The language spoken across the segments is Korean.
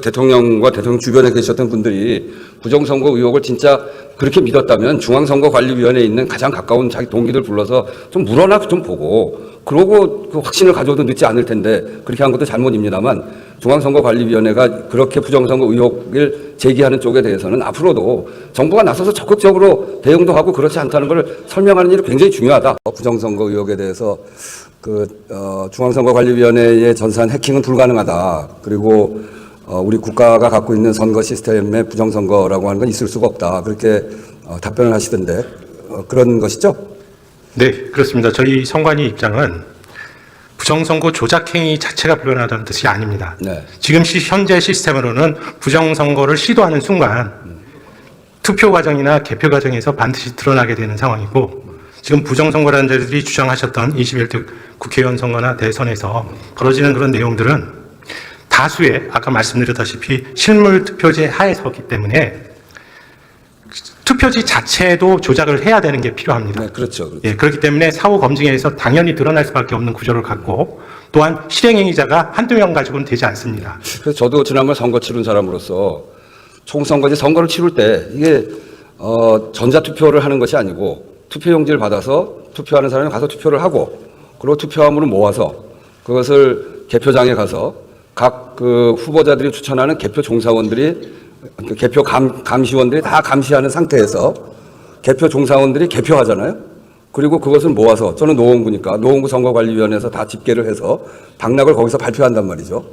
대통령과 대통령 주변에 계셨던 분들이 부정선거 의혹을 진짜 그렇게 믿었다면 중앙선거관리위원회에 있는 가장 가까운 자기 동기들 불러서 좀 물어나 좀 보고 그러고 그 확신을 가져도 늦지 않을 텐데 그렇게 한 것도 잘못입니다만 중앙선거관리위원회가 그렇게 부정선거 의혹을 제기하는 쪽에 대해서는 앞으로도 정부가 나서서 적극적으로 대응도 하고 그렇지 않다는 걸 설명하는 일이 굉장히 중요하다. 부정선거 의혹에 대해서 중앙선거관리위원회의 전산 해킹은 불가능하다. 그리고 우리 국가가 갖고 있는 선거 시스템의 부정선거라고 하는 건 있을 수가 없다. 그렇게 답변을 하시던데 그런 것이죠? 네, 그렇습니다. 저희 선관위 입장은 부정선거 조작행위 자체가 불가능하다는 뜻이 아닙니다. 네. 지금 현재 시스템으로는 부정선거를 시도하는 순간 투표 과정이나 개표 과정에서 반드시 드러나게 되는 상황이고 지금 부정선거라는 자들이 주장하셨던 21대 국회의원 선거나 대선에서 벌어지는 그런 내용들은 다수의 아까 말씀드렸다시피 실물 투표제 하에서기 때문에 투표지 자체도 조작을 해야 되는 게 필요합니다. 네, 그렇죠. 예, 그렇기 때문에 사후 검증에서 당연히 드러날 수밖에 없는 구조를 갖고 또한 실행행위자가 한두 명 가지고는 되지 않습니다. 그래서 저도 지난번 선거 치른 사람으로서 총선거지 선거를 치를 때 이게 전자투표를 하는 것이 아니고 투표용지를 받아서 투표하는 사람이 가서 투표를 하고 그리고 투표함으로 모아서 그것을 개표장에 가서 각 그 후보자들이 추천하는 개표 종사원들이 개표 감시원들이 다 감시하는 상태에서 개표 종사원들이 개표하잖아요. 그리고 그것을 모아서 저는 노원구니까 노원구 선거관리위원회에서 다 집계를 해서 당락을 거기서 발표한단 말이죠.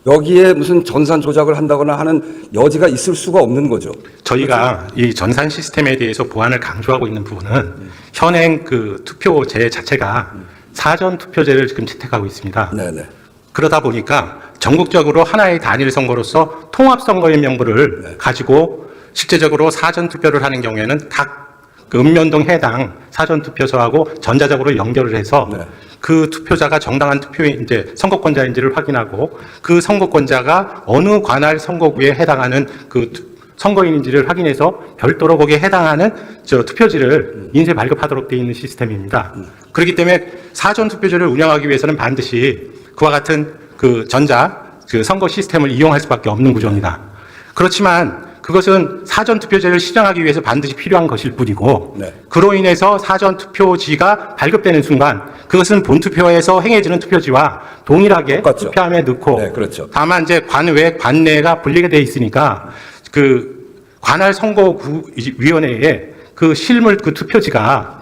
여기에 무슨 전산 조작을 한다거나 하는 여지가 있을 수가 없는 거죠. 저희가 이 전산 시스템에 대해서 보완을 강조하고 있는 부분은 현행 그 투표제 자체가 사전 투표제를 지금 채택하고 있습니다. 네네. 그러다 보니까 전국적으로 하나의 단일 선거로서 통합 선거인 명부를 가지고 실제적으로 사전 투표를 하는 경우에는 각 그 읍면동 해당 사전 투표소하고 전자적으로 연결을 해서 그 투표자가 정당한 이제 선거권자인지를 확인하고 그 선거권자가 어느 관할 선거구에 해당하는 그 선거인인지를 확인해서 별도로 거기에 해당하는 투표지를 인쇄 발급하도록 되어 있는 시스템입니다. 그렇기 때문에 사전 투표제를 운영하기 위해서는 반드시 그와 같은 그 선거 시스템을 이용할 수밖에 없는 구조입니다. 그렇지만 그것은 사전 투표제를 실행하기 위해서 반드시 필요한 것일 뿐이고 그로 인해서 사전 투표지가 발급되는 순간 그것은 본 투표에서 행해지는 투표지와 동일하게 똑같죠. 투표함에 넣고 그렇죠. 다만 이제 관내가 분리가 되어 있으니까 그 관할 선거위원회에 그 실물 그 투표지가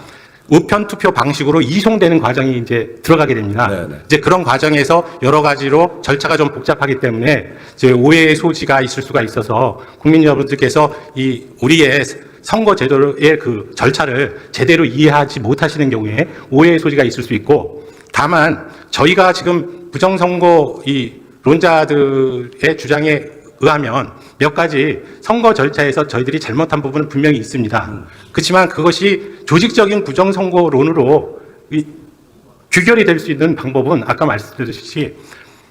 우편 투표 방식으로 이송되는 과정이 이제 들어가게 됩니다. 이제 그런 과정에서 여러 가지로 절차가 좀 복잡하기 때문에 이제 오해의 소지가 있을 수가 있어서 국민 여러분들께서 이 우리의 선거 제도의 그 절차를 제대로 이해하지 못하시는 경우에 오해의 소지가 있을 수 있고 다만 저희가 지금 부정선거 이 론자들의 주장에 의하면 몇 가지 선거 절차에서 저희들이 잘못한 부분은 분명히 있습니다. 그렇지만 그것이 조직적인 부정선거론으로 규결이 될 수 있는 방법은 아까 말씀드렸듯이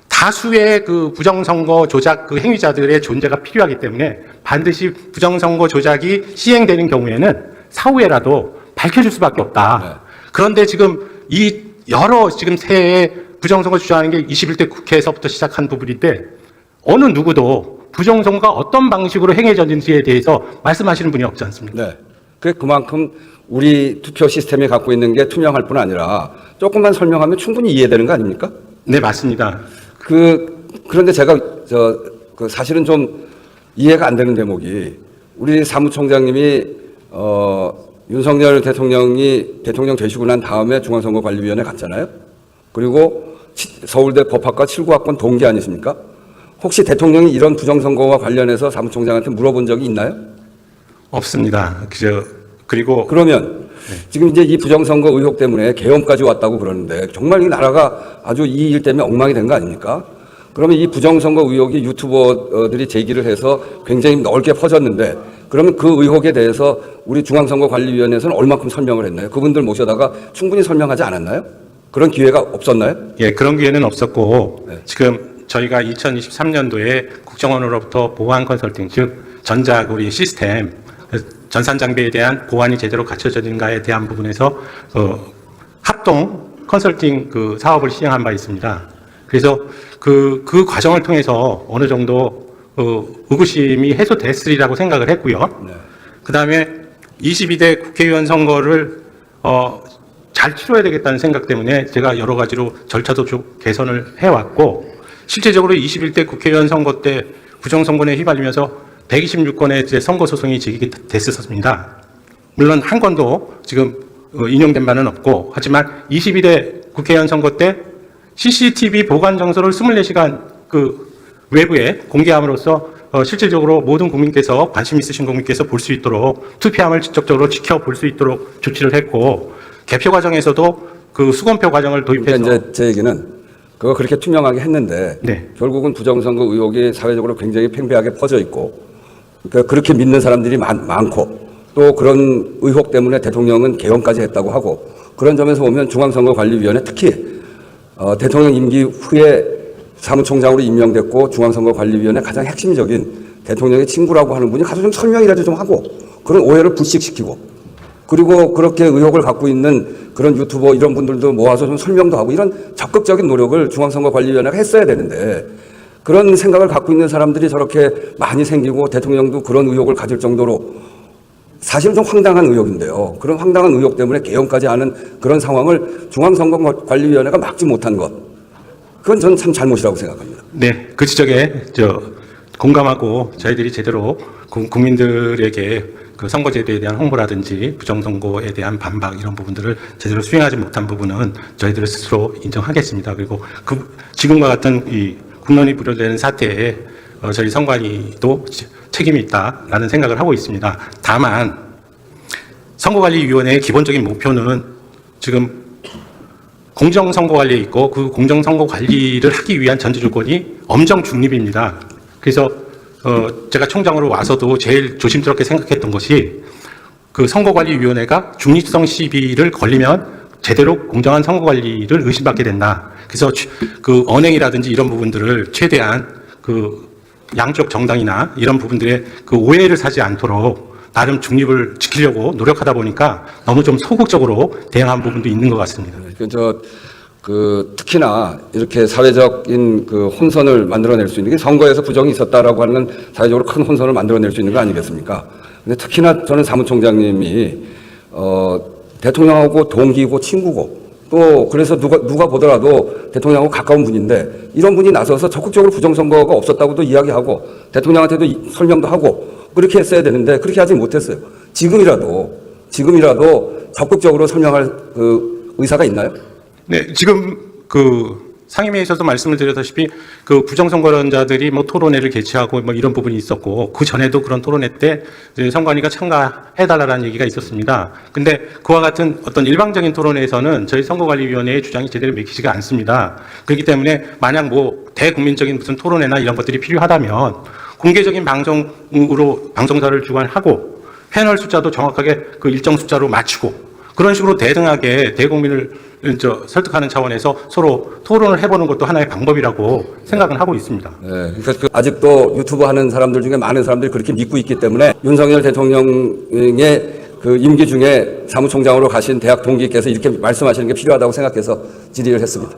다수의 그 부정선거 조작 그 행위자들의 존재가 필요하기 때문에 반드시 부정선거 조작이 시행되는 경우에는 사후에라도 밝혀질 수밖에 없다. 그런데 지금 이 여러 지금 새해 부정선거 주장하는 게 21대 국회에서부터 시작한 부분인데 어느 누구도 부정선거가 어떤 방식으로 행해졌는지에 대해서 말씀하시는 분이 없지 않습니까? 네. 그만큼 우리 투표 시스템이 갖고 있는 게 투명할 뿐 아니라 조금만 설명하면 충분히 이해되는 거 아닙니까? 네, 맞습니다. 그런데 제가 사실은 좀 이해가 안 되는 대목이 우리 사무총장님이 윤석열 대통령이 대통령 되시고 난 다음에 중앙선거관리위원회 갔잖아요. 그리고 서울대 법학과 7구학번 동기 아니십니까? 혹시 대통령이 이런 부정선거와 관련해서 사무총장한테 물어본 적이 있나요? 없습니다. 그리고 그러면 지금 이제 이 부정선거 의혹 때문에 계엄까지 왔다고 그러는데 정말 이 나라가 아주 이 일 때문에 엉망이 된 거 아닙니까? 그러면 이 부정선거 의혹이 유튜버들이 제기를 해서 굉장히 넓게 퍼졌는데 그러면 그 의혹에 대해서 우리 중앙선거관리위원회에서는 얼마큼 설명을 했나요? 그분들 모셔다가 충분히 설명하지 않았나요? 그런 기회가 없었나요? 예, 그런 기회는 없었고 지금 저희가 2023년도에 국정원으로부터 보안 컨설팅 즉 전자 우리 시스템 전산 장비에 대한 보안이 제대로 갖춰졌는가에 대한 부분에서 합동 컨설팅 그 사업을 시행한 바 있습니다. 그래서 그 과정을 통해서 어느 정도 의구심이 해소됐으리라고 생각을 했고요. 네. 그다음에 22대 국회의원 선거를 잘 치러야 되겠다는 생각 때문에 제가 여러 가지로 절차도 좀 개선을 해왔고, 실제적으로 21대 국회의원 선거 때 부정선거에 휘말리면서 126건의 이제 선거 소송이 제기됐었습니다. 물론 한 건도 지금 인용된 바는 없고, 하지만 22대 국회의원 선거 때 CCTV 보관 정서를 24시간 외부에 공개함으로써 실질적으로 모든 국민께서, 관심 있으신 국민께서 볼 수 있도록 투표함을 직접적으로 지켜볼 수 있도록 조치를 했고, 개표 과정에서도 수검표 과정을 도입해서. 그러니까 이제 제 얘기는 그거 그렇게 투명하게 했는데 네. 결국은 부정선거 의혹이 사회적으로 굉장히 팽배하게 퍼져 있고, 그러니까 그렇게 믿는 사람들이 많고, 또 그런 의혹 때문에 대통령은 개헌까지 했다고 하고, 그런 점에서 보면 중앙선거관리위원회, 특히 대통령 임기 후에 사무총장으로 임명됐고 중앙선거관리위원회 가장 핵심적인 대통령의 친구라고 하는 분이 가서 좀 설명이라도 좀 하고, 그런 오해를 불식시키고, 그리고 그렇게 의혹을 갖고 있는 그런 유튜버 이런 분들도 모아서 좀 설명도 하고, 이런 적극적인 노력을 중앙선거관리위원회가 했어야 되는데, 그런 생각을 갖고 있는 사람들이 저렇게 많이 생기고 대통령도 그런 의혹을 가질 정도로, 사실은 좀 황당한 의혹인데요. 그런 황당한 의혹 때문에 개헌까지 하는 그런 상황을 중앙선거관리위원회가 막지 못한 것, 그건 저는 참 잘못이라고 생각합니다. 네, 그 지적에 공감하고 저희들이 제대로 국민들에게 선거제도에 대한 홍보라든지 부정선거에 대한 반박 이런 부분들을 제대로 수행하지 못한 부분은 저희들 스스로 인정하겠습니다. 그리고 지금과 같은 이 국론이 부려되는 사태에 저희 선관위도 책임이 있다라는 생각을 하고 있습니다. 다만 선거관리위원회의 기본적인 목표는 지금 공정선거관리에 있고, 그 공정선거관리를 하기 위한 전제 조건이 엄정 중립입니다. 그래서 제가 총장으로 와서도 제일 조심스럽게 생각했던 것이, 선거관리위원회가 중립성 시비를 걸리면 제대로 공정한 선거관리를 의심받게 된다. 그래서 언행이라든지 이런 부분들을 최대한 양쪽 정당이나 이런 부분들의 오해를 사지 않도록 나름 중립을 지키려고 노력하다 보니까 너무 좀 소극적으로 대응한 부분도 있는 것 같습니다. 특히나 이렇게 사회적인 혼선을 만들어낼 수 있는 게, 선거에서 부정이 있었다라고 하는 사회적으로 큰 혼선을 만들어낼 수 있는 거 아니겠습니까? 근데 특히나 저는 사무총장님이 대통령하고 동기고 친구고, 또 그래서 누가 보더라도 대통령하고 가까운 분인데, 이런 분이 나서서 적극적으로 부정선거가 없었다고도 이야기하고 대통령한테도 설명도 하고 그렇게 했어야 되는데 그렇게 하지 못했어요. 지금이라도 적극적으로 설명할 의사가 있나요? 네, 지금 상임위에서도 말씀을 드렸다시피 부정선거론자들이 토론회를 개최하고 이런 부분이 있었고, 그 전에도 그런 토론회 때 선관위가 참가해달라는 얘기가 있었습니다. 근데 그와 같은 어떤 일방적인 토론회에서는 저희 선거관리위원회의 주장이 제대로 맥히지가 않습니다. 그렇기 때문에 만약 대국민적인 무슨 토론회나 이런 것들이 필요하다면 공개적인 방송사를 주관하고 패널 숫자도 정확하게 일정 숫자로 맞추고, 그런 식으로 대등하게 대국민을 설득하는 차원에서 서로 토론을 해보는 것도 하나의 방법이라고 생각은 하고 있습니다. 네, 그러니까 아직도 유튜브 하는 사람들 중에 많은 사람들이 그렇게 믿고 있기 때문에, 윤석열 대통령의 임기 중에 사무총장으로 가신 대학 동기께서 이렇게 말씀하시는 게 필요하다고 생각해서 질의를 했습니다.